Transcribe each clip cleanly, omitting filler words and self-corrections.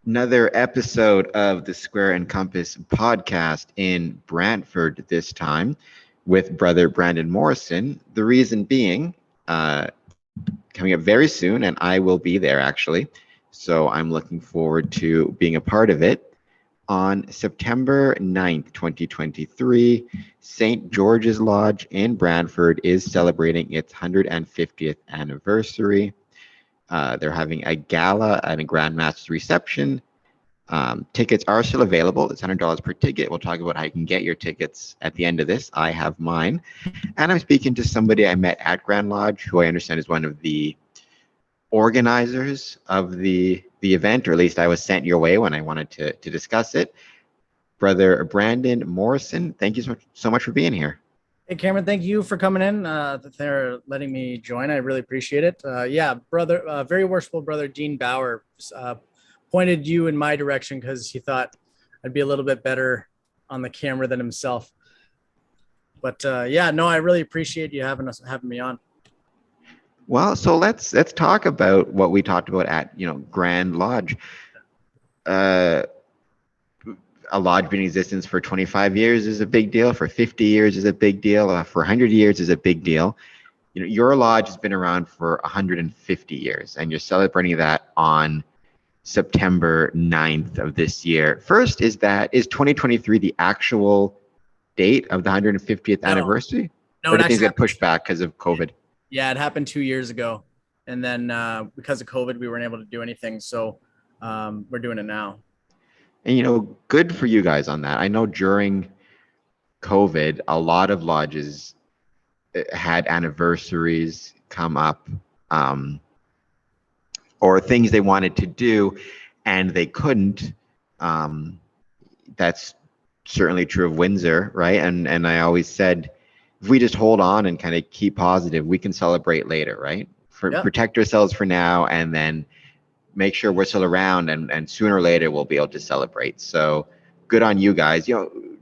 Another episode of the Square and Compass podcast in Brantford this time with brother Brandon Morrison. The reason being, coming up very soon, and I will be there actually. So I'm looking forward to being a part of it. On September 9th, 2023, St. George's Lodge in Brantford is celebrating its 150th anniversary. They're having a gala and a Grand Master's reception. Tickets are still available. It's $100 per ticket. We'll talk about how you can get your tickets at the end of this. I have mine. And I'm speaking to somebody I met at Grand Lodge, who I understand is one of the organizers of the event, or at least I was sent your way when I wanted to discuss it. Brother Brandon Morrison, thank you so much for being here. Hey, Cameron, thank you for coming in. They're letting me join. I really appreciate it. Yeah, brother, very worshipful brother Dean Bauer pointed you in my direction because he thought I'd be a little bit better on the camera than himself. But yeah, no, I really appreciate you having me on. Well, so let's talk about what we talked about at Grand Lodge. A lodge being in existence for 25 years is a big deal. For 50 years is a big deal. For 100 years is a big deal. Your lodge has been around for 150 years, and you're celebrating that on September 9th of this year. First, is 2023 the actual date of the 150th anniversary? No, or did things get pushed back because of COVID? Yeah, it happened 2 years ago. And then because of COVID, we weren't able to do anything. So we're doing it now. And, good for you guys on that. I know during COVID, a lot of lodges had anniversaries come up, or things they wanted to do and they couldn't. That's certainly true of Windsor, right? And I always said, if we just hold on and kind of keep positive, we can celebrate later, right? Protect ourselves for now, and then make sure we're still around, and sooner or later we'll be able to celebrate. So good on you guys.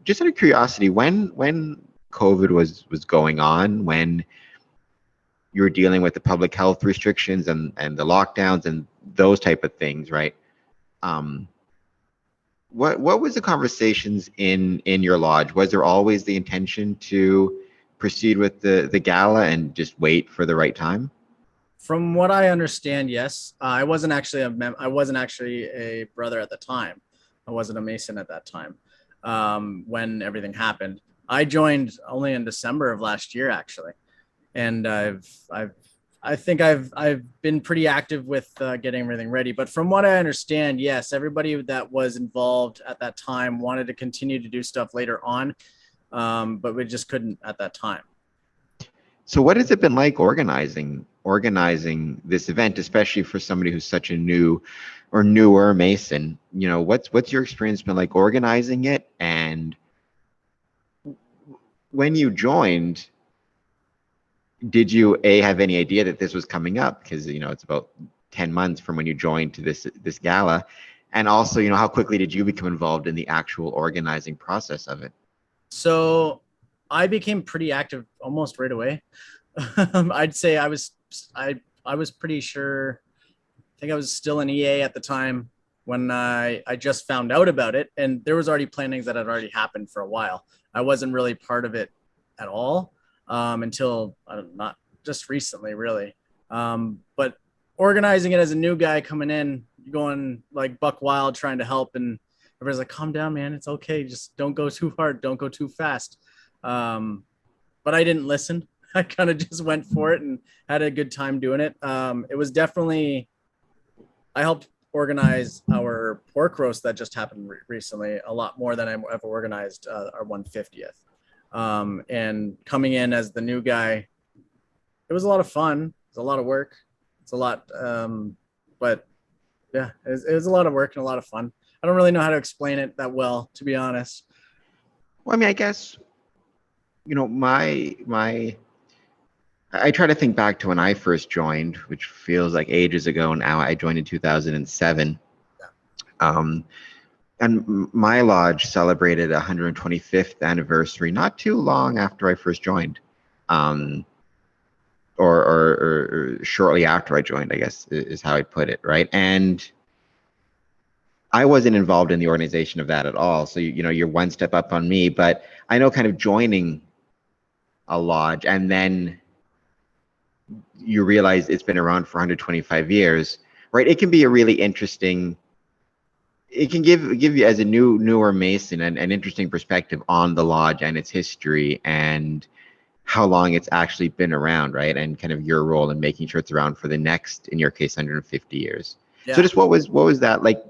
Just out of curiosity, when COVID was going on, when you were dealing with the public health restrictions and the lockdowns and those type of things, right? What was the conversations in your lodge? Was there always the intention to proceed with the gala and just wait for the right time? From what I understand, yes. I wasn't actually a brother at the time. I wasn't a Mason at that time when everything happened. I joined only in December of last year, actually, and I think I've been pretty active with getting everything ready. But from what I understand, yes, everybody that was involved at that time wanted to continue to do stuff later on, but we just couldn't at that time. So what has it been like organizing this event, especially for somebody who's such a new or newer Mason? What's your experience been like organizing it? And when you joined, did you have any idea that this was coming up? Because it's about 10 months from when you joined to this gala. And also, how quickly did you become involved in the actual organizing process of it? So I became pretty active almost right away. I'd say I was pretty sure. I think I was still in EA at the time when I just found out about it, and there was already plannings that had already happened for a while. I wasn't really part of it at all until not just recently, really. But organizing it as a new guy coming in, going like buck wild, trying to help, and everybody's like, "Calm down, man. It's okay. Just don't go too hard. Don't go too fast." But I didn't listen. I kind of just went for it and had a good time doing it. It was definitely, I helped organize our pork roast that just happened recently a lot more than I ever organized our 150th. And coming in as the new guy, it was a lot of fun. It's a lot of work. It's a lot, but yeah, it was a lot of work and a lot of fun. I don't really know how to explain it that well, to be honest. Well, I mean, I guess, I try to think back to when I first joined, which feels like ages ago now. I joined in 2007. And my lodge celebrated 125th anniversary not too long after I first joined. Or shortly after I joined, I guess is how I'd put it, right? And I wasn't involved in the organization of that at all. So you know, you're one step up on me, but I know kind of joining a lodge and then you realize it's been around for 125 years, right? It can be a really interesting. It can give you as a newer Mason an interesting perspective on the lodge and its history and how long it's actually been around, right? And kind of your role in making sure it's around for the next, in your case, 150 years. So Yeah. just what was that like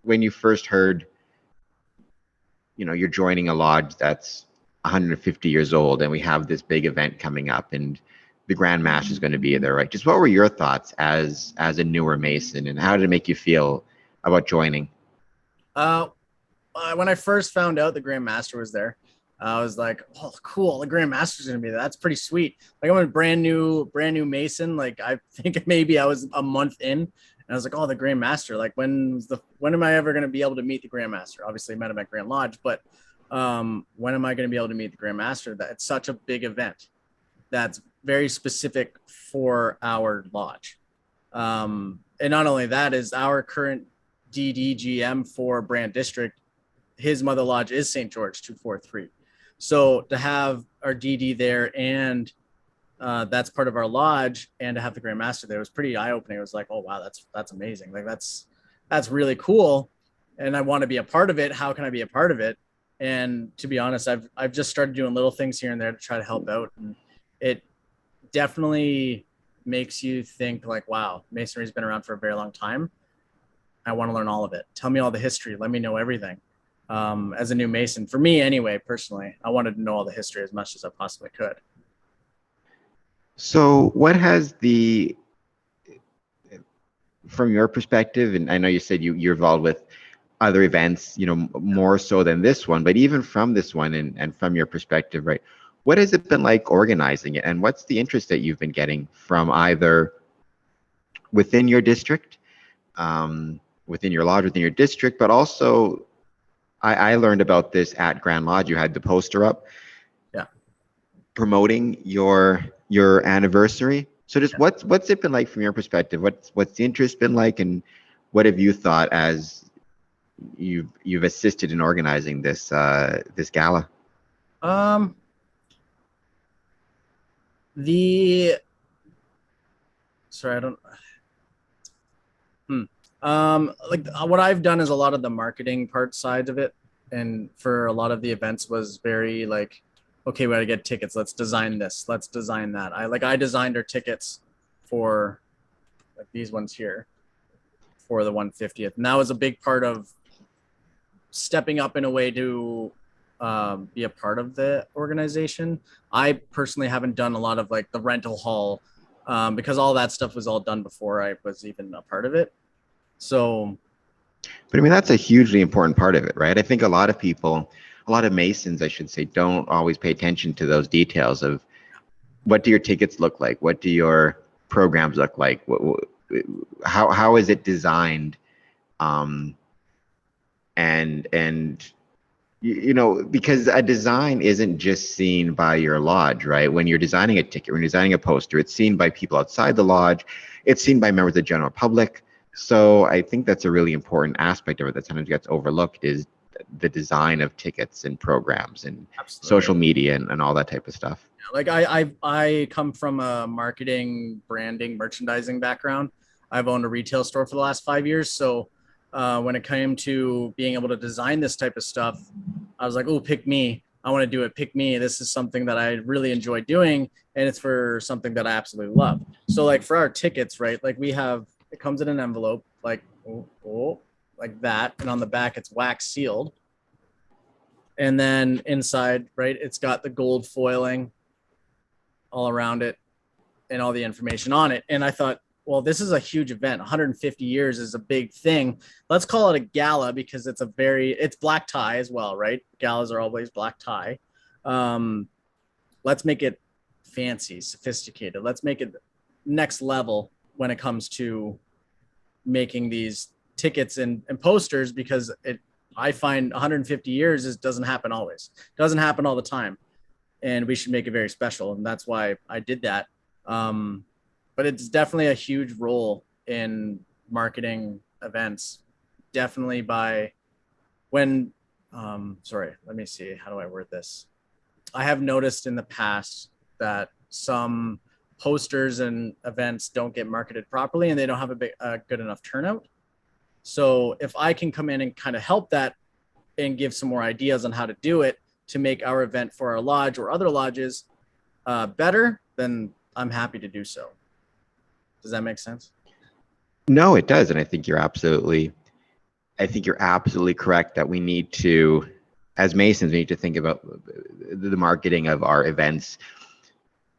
when you first heard, you know, you're joining a lodge that's 150 years old and we have this big event coming up and the Grand Master is going to be there, right? Just what were your thoughts as a newer Mason and how did it make you feel about joining? Uh, when I first found out the Grand Master was there, I was like, "Oh, cool! The Grand Master's gonna be there. That's pretty sweet." Like I'm a brand new Mason. Like I think maybe I was a month in, and I was like, "Oh, the Grand Master! Like when am I ever gonna be able to meet the Grand Master?" Obviously, I met him at Grand Lodge, but when am I gonna be able to meet the Grand Master? That it's such a big event that's very specific for our lodge. And not only that is our current DDGM for Brant District, his mother lodge is St. George 243. So to have our DD there and that's part of our lodge, and to have the Grand Master there was pretty eye opening. It was like, oh wow, that's amazing. Like that's really cool, and I want to be a part of it. How can I be a part of it? And to be honest, I've just started doing little things here and there to try to help out, and it definitely makes you think like, wow, masonry's been around for a very long time. I want to learn all of it. Tell me all the history. Let me know everything. As a new Mason, for me anyway, personally, I wanted to know all the history as much as I possibly could. So what has the from your perspective, and I know you said you're involved with other events, you know, more so than this one, but even from this one and from your perspective, right? What has it been like organizing it, and what's the interest that you've been getting from either within your district, within your lodge, within your district, but also I learned about this at Grand Lodge. You had the poster up Yeah. promoting your anniversary. So just Yeah. what's it been like from your perspective? What's the interest been like, and what have you thought as you've assisted in organizing this gala? Um, the sorry, I don't. Hmm. Like what I've done is a lot of the marketing part side of it, and for a lot of the events was very like, okay, we got to get tickets. Let's design this. Let's design that. I designed our tickets for like these ones here for the 150th, and that was a big part of stepping up in a way to be a part of the organization. I personally haven't done a lot of like the rental hall because all that stuff was all done before I was even a part of it. So But I mean, that's a hugely important part of it, right? I think a lot of people, a lot of Masons, I should say, don't always pay attention to those details of what do your tickets look like? What do your programs look like? How is it designed? Um, and you know, because a design isn't just seen by your lodge, right? When you're designing a ticket, when you're designing a poster, it's seen by people outside the lodge, it's seen by members of the general public. So I think that's a really important aspect of it that sometimes gets overlooked is the design of tickets and programs and absolutely. social media and all that type of stuff. Like I come from a marketing, branding, merchandising background. I've owned a retail store for the last 5 years. So when it came to being able to design this type of stuff, I was like, oh, pick me. I want to do it. Pick me. This is something that I really enjoy doing. And it's for something that I absolutely love. So like for our tickets, right? Like we have, it comes in an envelope, like, like that. And on the back, it's wax sealed. And then inside, right, it's got the gold foiling all around it and all the information on it. And I thought, well, this is a huge event. 150 years is a big thing. Let's call it a gala because it's black tie as well, right? Galas are always black tie. Um, let's make it fancy, sophisticated. Let's make it next level when it comes to making these tickets and posters because I find 150 years doesn't happen always. It doesn't happen all the time. And we should make it very special. And that's why I did that. But it's definitely a huge role in marketing events definitely by when, sorry, let me see. How do I word this? I have noticed in the past that some posters and events don't get marketed properly and they don't have a good enough turnout. So if I can come in and kind of help that and give some more ideas on how to do it to make our event for our lodge or other lodges better, then I'm happy to do so. Does that make sense? No, it does, and I think you're absolutely correct that we need to, as Masons, we need to think about the marketing of our events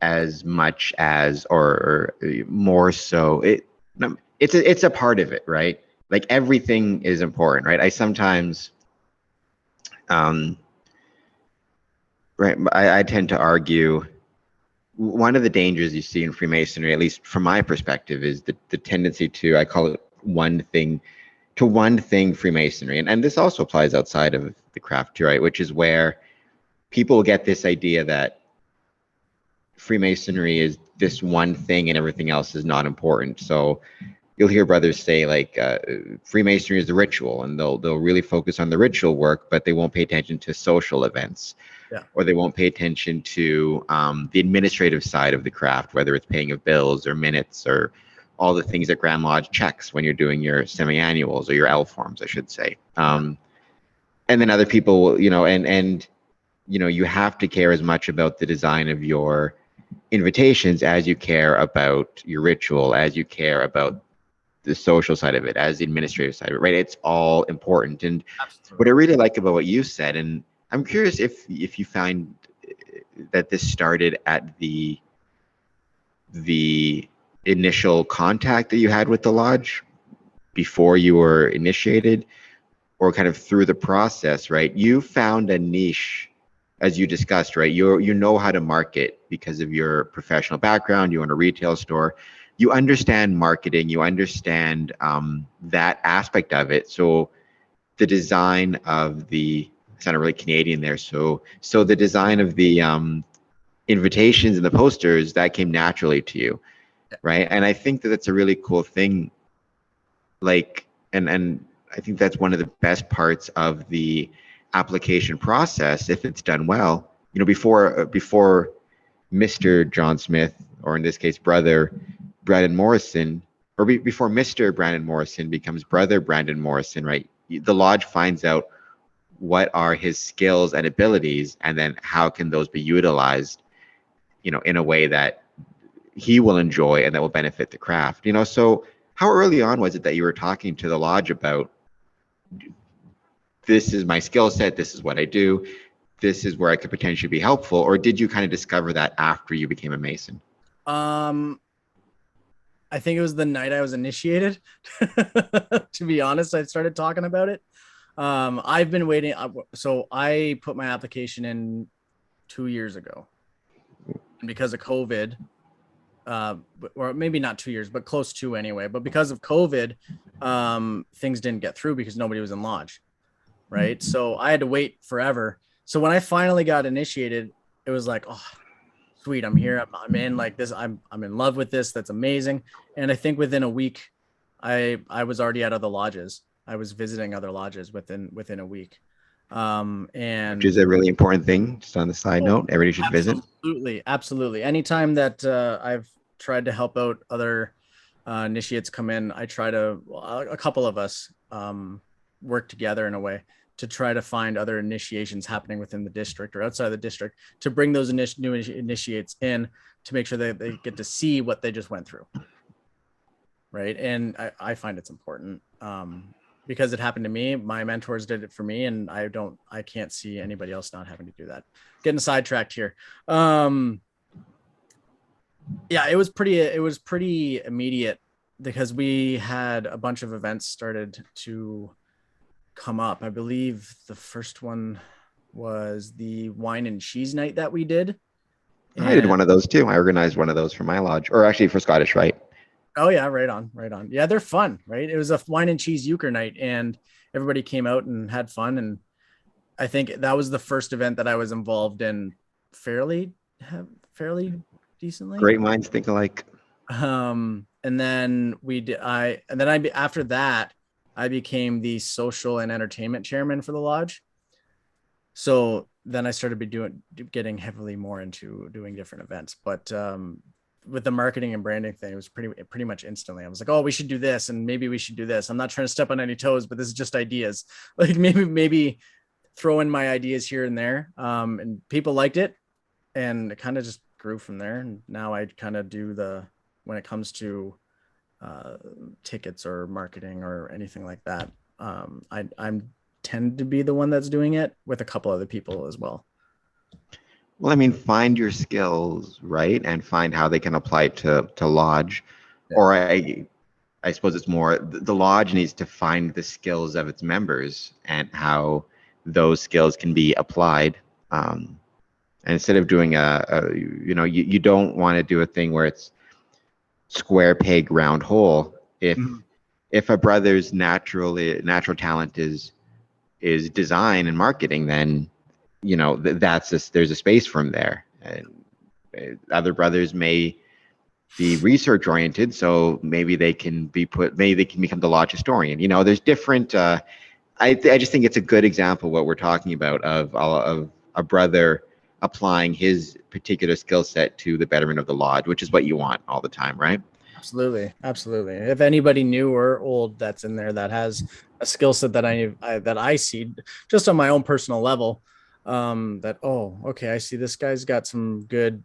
as much as, or more so. It's a part of it, right? Like everything is important, right? I sometimes, right, I tend to argue one of the dangers you see in Freemasonry, at least from my perspective, is the tendency to, I call it one thing Freemasonry. And this also applies outside of the craft too, right? Which is where people get this idea that Freemasonry is this one thing and everything else is not important. So you'll hear brothers say like Freemasonry is the ritual, and they'll really focus on the ritual work, but they won't pay attention to social events. Yeah. Or they won't pay attention to the administrative side of the craft, whether it's paying of bills or minutes or all the things that Grand Lodge checks when you're doing your semi-annuals or your L forms, I should say. And then other people will, and you have to care as much about the design of your invitations as you care about your ritual, as you care about the social side of it, as the administrative side of it, right? It's all important. And Absolutely. what I really like about what you said, and I'm curious if you find that this started at the initial contact that you had with the lodge before you were initiated, or kind of through the process, right? You found a niche, as you discussed, right? You know how to market because of your professional background. You own a retail store. You understand marketing. You understand that aspect of it. So the design of the, it's not really Canadian there. So the design of the invitations and the posters, that came naturally to you, right? And I think that that's a really cool thing. Like, and I think that's one of the best parts of the application process if it's done well. Before Mr. John Smith, or in this case, Brother Brandon Morrison, or before Mr. Brandon Morrison becomes Brother Brandon Morrison, right? The lodge finds out what are his skills and abilities, and then how can those be utilized, in a way that he will enjoy and that will benefit the craft. So how early on was it that you were talking to the lodge about, this is my skill set, this is what I do, this is where I could potentially be helpful? Or did you kind of discover that after you became a Mason? I think it was the night I was initiated. To be honest, I started talking about it. I've been waiting. So I put my application in 2 years ago, and because of COVID, or maybe not 2 years, but close to anyway. But because of COVID, things didn't get through because nobody was in lodge, right? So I had to wait forever. So when I finally got initiated, it was like, oh, sweet, I'm here. I'm in like this. I'm in love with this. That's amazing. And I think within a week, I was already at other lodges. I was visiting other lodges within a week. And Which is a really important thing. Just on the side note, everybody should visit. Absolutely. Anytime that I've tried to help out other initiates come in, I try to, a couple of us work together in a way to try to find other initiations happening within the district or outside the district, to bring those new initiates in, to make sure that they get to see what they just went through. Right. And I find it's important because it happened to me. My mentors did it for me, and I can't see anybody else not having to do that. Getting sidetracked here. Yeah, it was pretty immediate because we had a bunch of events started to come up. I believe the first one was the wine and cheese night that we did. I did one of those too. I organized one of those for my lodge, or actually for Scottish Rite. Oh yeah, right on. Yeah, they're fun, right? It was a wine and cheese euchre night, and everybody came out and had fun. And I think that was the first event that I was involved in fairly decently. Great minds think alike. And then after that, I became the social and entertainment chairman for the lodge. So then I started getting heavily more into doing different events. But with the marketing and branding thing, it was pretty much instantly. I was like, oh, we should do this, and maybe we should do this. I'm not trying to step on any toes, but this is just ideas. Like maybe throw in my ideas here and there. And people liked it, and it kind of just grew from there. And now I kind of do when it comes to tickets or marketing or anything like that. I'm tend to be the one that's doing it with a couple other people as well. Well, I mean, find your skills, right, and find how they can apply to lodge. Yeah. Or I suppose it's more the lodge needs to find the skills of its members and how those skills can be applied. And instead of doing you don't want to do a thing where it's square peg round hole. If a brother's natural talent is design and marketing, then there's a space for him there. And other brothers may be research oriented, so maybe they can become the lodge historian. There's different. I just think it's a good example what we're talking about of a brother applying his particular skill set to the betterment of the lodge, which is what you want all the time, right? Absolutely. If anybody new or old that's in there that has a skill set that I see just on my own personal level, okay, I see this guy's got some good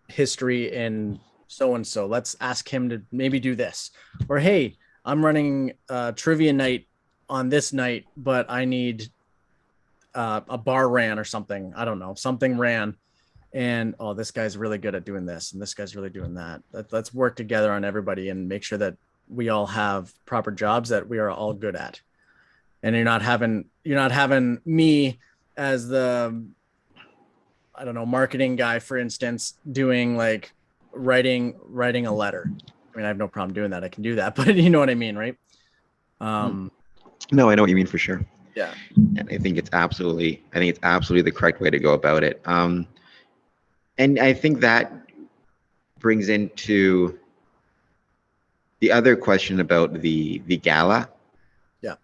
history in so and so. Let's ask him to maybe do this. Or hey, I'm running trivia night on this night, but I need a bar ran or something. I don't know, something ran. And this guy's really good at doing this, and this guy's really doing that. Let's work together on everybody and make sure that we all have proper jobs that we are all good at. And you're not having me as the, I don't know, marketing guy, for instance, doing like writing a letter. I mean, I have no problem doing that. I can do that, but you know what I mean, right? No, I know what you mean for sure. Yeah. And I think it's absolutely the correct way to go about it. And I think that brings into the other question about the gala. Yeah.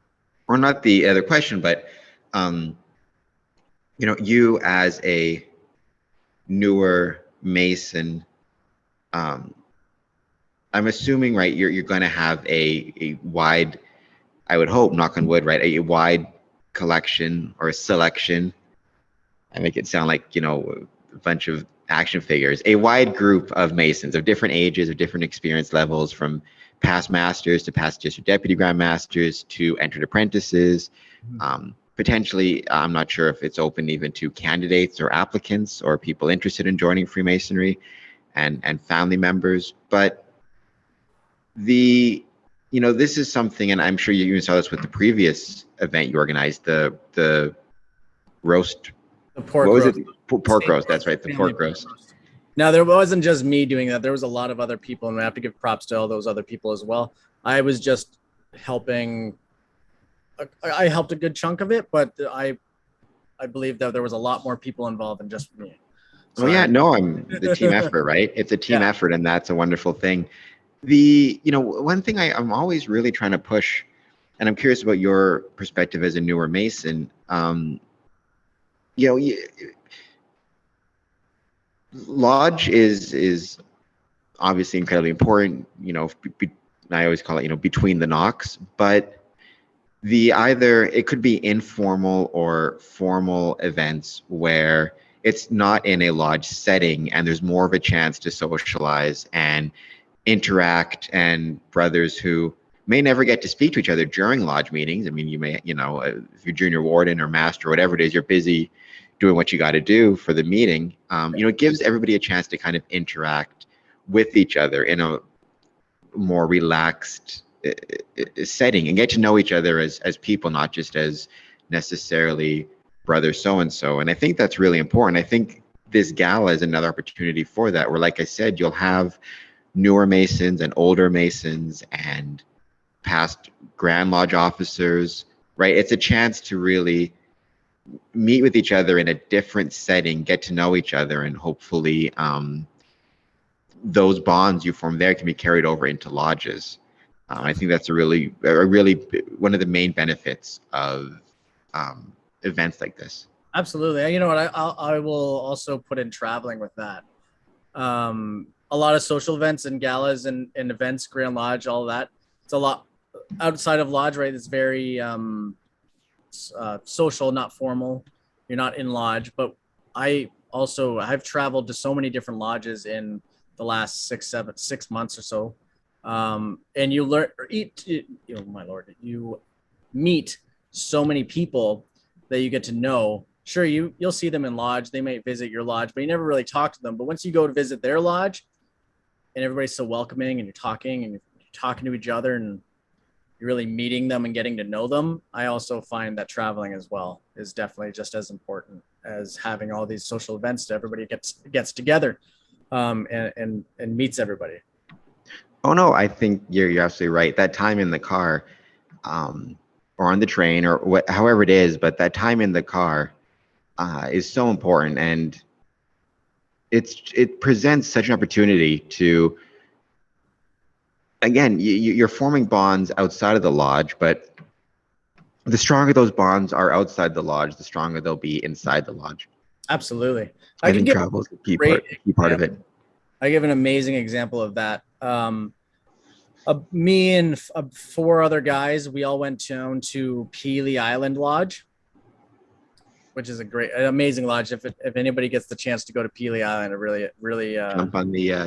Or not the other question, but you as a newer Mason, I'm assuming, right, you're going to have a wide, I would hope, knock on wood, right, a wide collection or a selection. I make it sound like a bunch of action figures, a wide group of Masons of different ages, of different experience levels, from past masters to past district deputy grand masters to entered apprentices. Potentially, I'm not sure if it's open even to candidates or applicants or people interested in joining Freemasonry and family members. But this is something, and I'm sure you even saw this with the previous event you organized, the roast. The pork what was roast. it? Pork roast. That's right. The pork roast. Now, there wasn't just me doing that. There was a lot of other people, and I have to give props to all those other people as well. I was just helping. I helped a good chunk of it, but I believe that there was a lot more people involved than just me. So, I'm the team effort, right? It's a team effort, and that's a wonderful thing. One thing I'm always really trying to push, and I'm curious about your perspective as a newer Mason. Lodge is obviously incredibly important. I always call it between the knocks, but it could be informal or formal events where it's not in a lodge setting and there's more of a chance to socialize and interact, and brothers who may never get to speak to each other during lodge meetings. I mean, you may, if you're junior warden or master or whatever it is, you're busy doing what you got to do for the meeting. It gives everybody a chance to kind of interact with each other in a more relaxed setting and get to know each other as people, not just as necessarily brother so-and-so. And I think that's really important. I think this gala is another opportunity for that, where, like I said, you'll have newer Masons and older Masons and past Grand Lodge officers, right? It's a chance to really meet with each other in a different setting, get to know each other, and hopefully those bonds you form there can be carried over into lodges. I think that's a really one of the main benefits of events like this. Absolutely. You know what? I will also put in traveling with that. A lot of social events and galas and events, Grand Lodge, all of that. It's a lot outside of Lodge, right? It's very social, not formal. You're not in Lodge, but I've traveled to so many different lodges in the last 6 months or so, and you learn or eat. My lord, you meet so many people that you get to know. Sure, you'll see them in Lodge. They might visit your lodge, but you never really talk to them. But once you go to visit their lodge, and everybody's so welcoming, and you're talking to each other, and you're really meeting them and getting to know them. I also find that traveling as well is definitely just as important as having all these social events. Everybody gets together, and meets everybody. Oh no, I think you're absolutely right. That time in the car, or on the train, or however it is, but that time in the car is so important, and it presents such an opportunity to, again, you're forming bonds outside of the lodge, but the stronger those bonds are outside the lodge, the stronger they'll be inside the lodge. Absolutely. I think travel is a key part of it. I give an amazing example of that. Me and four other guys, we all went down to Pelee Island Lodge, which is an amazing lodge. If anybody gets the chance to go to Pelee Island, really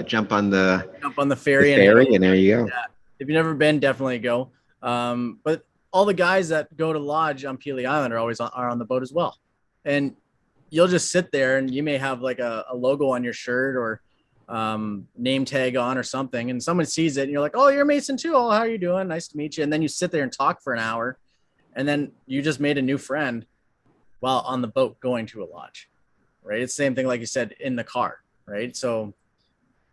jump on the ferry, and there you go. Yeah. If you've never been, definitely go. But all the guys that go to Lodge on Pelee Island are always on the boat as well, and you'll just sit there and you may have like a logo on your shirt or name tag on or something, and someone sees it and you're like, oh, you're Mason too. Oh, how are you doing? Nice to meet you. And then you sit there and talk for an hour, and then you just made a new friend while on the boat going to a lodge, right? It's the same thing, like you said, in the car, right? So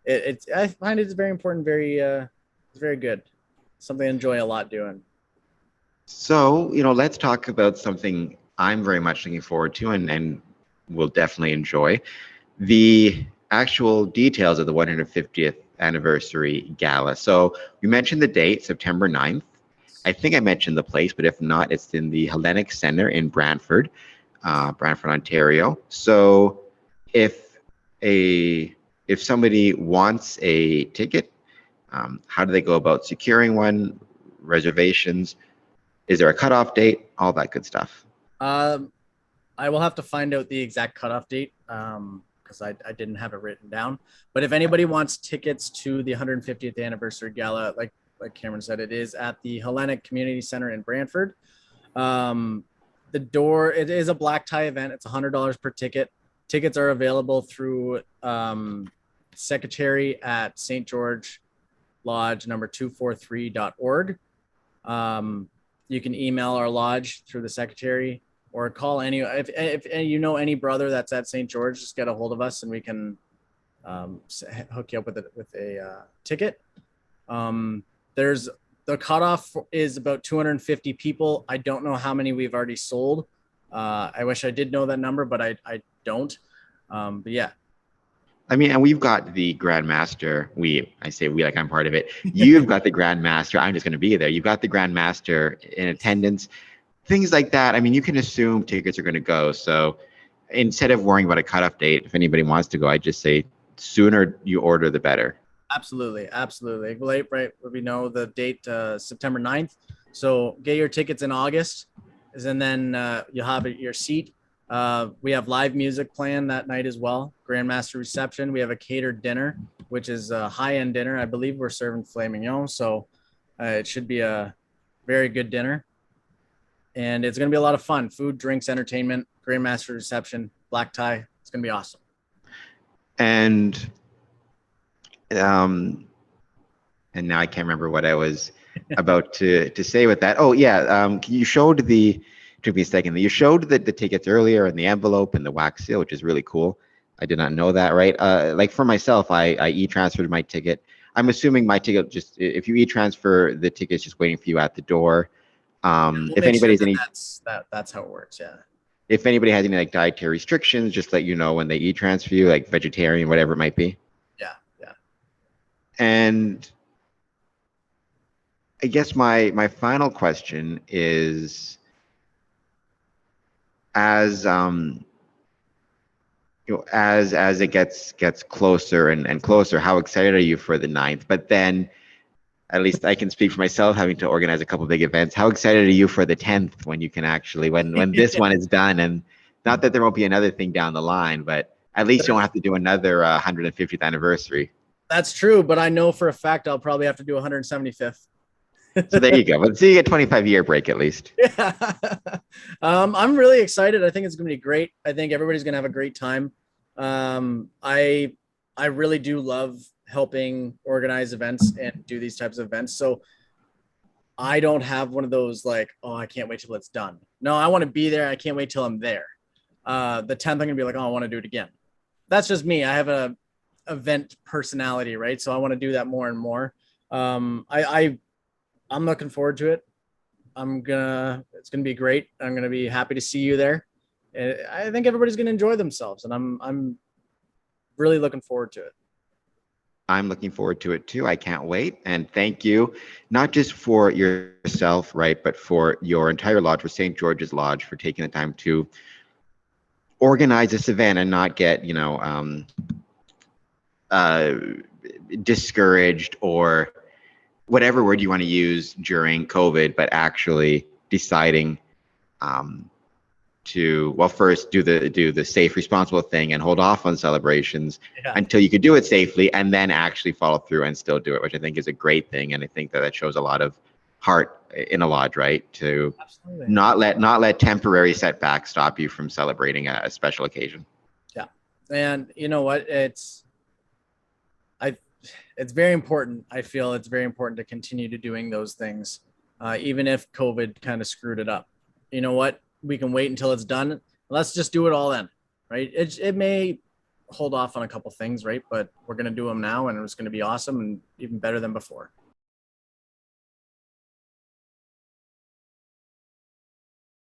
I find it's very important, it's very good. Something I enjoy a lot doing. So, let's talk about something I'm very much looking forward to and will definitely enjoy. The actual details of the 150th anniversary gala. So we mentioned the date, September 9th. I think I mentioned the place, but if not, it's in the Hellenic Center in Brantford, Ontario. So if somebody wants a ticket, how do they go about securing one? Reservations? Is there a cutoff date? All that good stuff. I will have to find out the exact cutoff date because I didn't have it written down. But if anybody wants tickets to the 150th anniversary gala, like Cameron said, it is at the Hellenic Community Center in Brantford. It is a black tie event. It's $100 per ticket. Tickets are available through secretary at St. George Lodge number 243.org. You can email our lodge through the secretary or call if you know any brother that's at St. George, just get a hold of us and we can hook you up with a ticket. There's the cutoff is about 250 people. I don't know how many we've already sold. I wish I did know that number, but I don't. But yeah. I mean, and we've got the Grand Master. I say we like I'm part of it. You've got the Grand Master. I'm just going to be there. You've got the Grand Master in attendance. Things like that. I mean, you can assume tickets are going to go. So instead of worrying about a cutoff date, if anybody wants to go, I just say sooner you order, the better. Absolutely. Right. We know the date, September 9th. So get your tickets in August, and then you'll have your seat. We have live music playing that night as well. Grandmaster reception. We have a catered dinner, which is a high-end dinner. I believe we're serving filet mignon, so it should be a very good dinner. And it's going to be a lot of fun. Food, drinks, entertainment, Grandmaster reception, black tie. It's going to be awesome. And now I can't remember what I was about to say with that. Oh yeah, you showed took me a second. You showed the tickets earlier and the envelope and the wax seal, which is really cool. I did not know that, right? Like for myself, I e-transferred my ticket. I'm assuming my ticket if you e-transfer, the ticket's just waiting for you at the door. If anybody's that's how it works. Yeah. If anybody has any like dietary restrictions, just let you know when they e-transfer you, like vegetarian, whatever it might be. Yeah. And I guess my final question is, as as it gets closer and closer, how excited are you for the 9th? But then, at least I can speak for myself, having to organize a couple big events. How excited are you for the 10th, when you can actually, when this one is done? And not that there won't be another thing down the line, but at least you don't have to do another 150th anniversary. That's true, but I know for a fact I'll probably have to do 175th. So there you go. But see, you get 25-year break at least. Yeah. I'm really excited. I think it's going to be great. I think everybody's going to have a great time. I really do love helping organize events and do these types of events. So I don't have one of those like, oh, I can't wait till it's done. No, I want to be there. I can't wait till I'm there. The 10th, I'm going to be like, oh, I want to do it again. That's just me. I have a event personality, right? So I want to do that more and more. I'm looking forward to it. It's gonna be great. I'm gonna be happy to see you there. I think everybody's gonna enjoy themselves, and I'm really looking forward to it. I'm looking forward to it too. I can't wait. And thank you, not just for yourself, right, but for your entire lodge, for St. George's Lodge, for taking the time to organize this event and not get, discouraged, or whatever word you want to use, during COVID, but actually deciding to, well, first do the safe, responsible thing and hold off on celebrations until you could do it safely, and then actually follow through and still do it, which I think is a great thing. And I think that shows a lot of heart in a lodge, right? To Absolutely. not let temporary setbacks stop you from celebrating a special occasion. Yeah, and you know what? It's very important. I feel it's very important to continue to doing those things, even if COVID kind of screwed it up. You know what? We can wait until it's done. Let's just do it all then, right? It may hold off on a couple things, right? But we're going to do them now, and it's going to be awesome and even better than before.